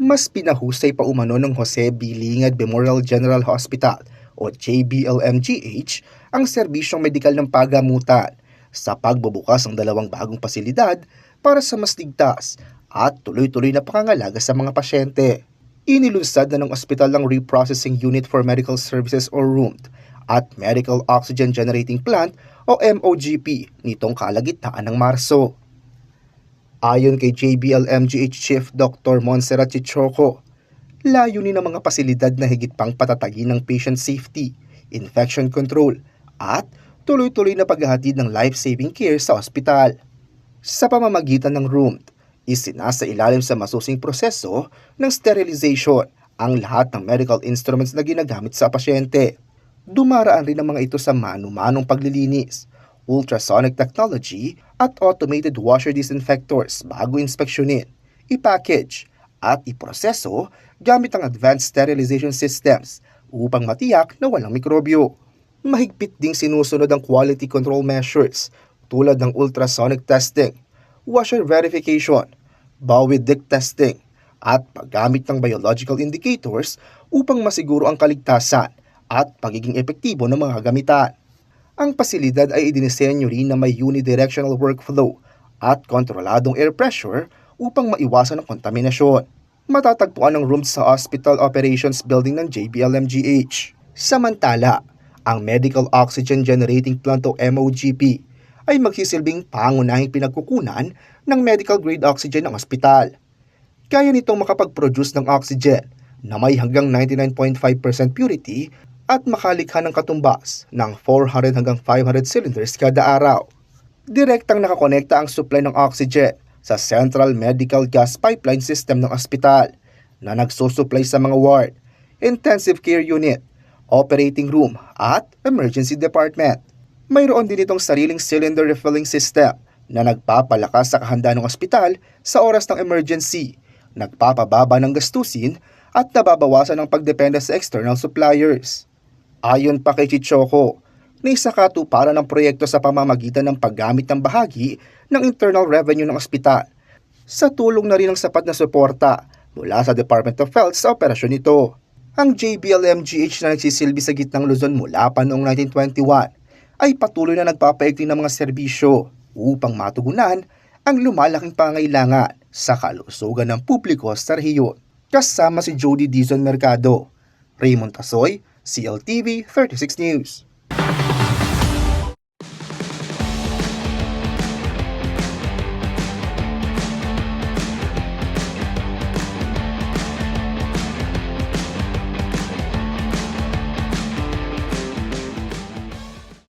Mas pinahusay pa umano ng Jose B. Lingad Memorial General Hospital o JBLMGH ang serbisyong medikal ng pagamutan sa pagbubukas ng dalawang bagong pasilidad para sa mas ligtas at tuloy-tuloy na pangangalaga sa mga pasyente. Inilunsad na ng ospital ng Reprocessing Unit for Medical Services or RUMD at Medical Oxygen Generating Plant o MOGP nitong kalagitnaan ng Marso. Ayon kay JBLMGH Chief Dr. Montserrat Chichoco, layunin ng mga pasilidad na higit pang patatagin ng patient safety, infection control, at tuloy-tuloy na paghahatid ng life-saving care sa ospital. Sa pamamagitan ng RUMD, isinasa ilalim sa masusing proseso ng sterilization ang lahat ng medical instruments na ginagamit sa pasyente. Dumaraan rin ang mga ito sa mano-manong paglilinis, ultrasonic technology at automated washer disinfectors bago inspeksyonin, ipackage at iproseso gamit ang advanced sterilization systems upang matiyak na walang mikrobyo. Mahigpit ding sinusunod ang quality control measures tulad ng ultrasonic testing, washer verification, Bowie-Dick testing at paggamit ng biological indicators upang masiguro ang kaligtasan at pagiging epektibo ng mga gamitan. Ang pasilidad ay idinisenyo rin na may unidirectional workflow at kontroladong air pressure upang maiwasan ang kontaminasyon. Matatagpuan ang rooms sa Hospital Operations Building ng JBLMGH. Samantala, ang Medical Oxygen Generating Plant o MOGP ay magsisilbing pangunahing pinagkukunan ng medical grade oxygen ng ospital. Kaya nitong makapag-produce ng oxygen na may hanggang 99.5% purity at makalikha ng katumbas ng 400 hanggang 500 cylinders kada araw. Direktang nakakonekta ang supply ng oxygen sa Central Medical Gas Pipeline System ng ospital na nagsusupply sa mga ward, intensive care unit, operating room at emergency department. Mayroon din itong sariling cylinder refilling system na nagpapalakas sa kahandaan ng ospital sa oras ng emergency, nagpapababa ng gastusin at nababawasan ang pagdepende sa external suppliers. Ayon pa kay Chichoco, naisakatuparan ng proyekto sa pamamagitan ng paggamit ng bahagi ng internal revenue ng ospital. Sa tulong na rin ng sapat na suporta mula sa Department of Health sa operasyon nito. Ang JBLMGH na nagsisilbi sa gitnang Luzon mula pa noong 1921 ay patuloy na nagpapaigting ng mga serbisyo upang matugunan ang lumalaking pangailangan sa kalusugan ng publiko sa rehiyon. Kasama si Jody Dizon Mercado, Raymond Tasoy, CLTV 36 News.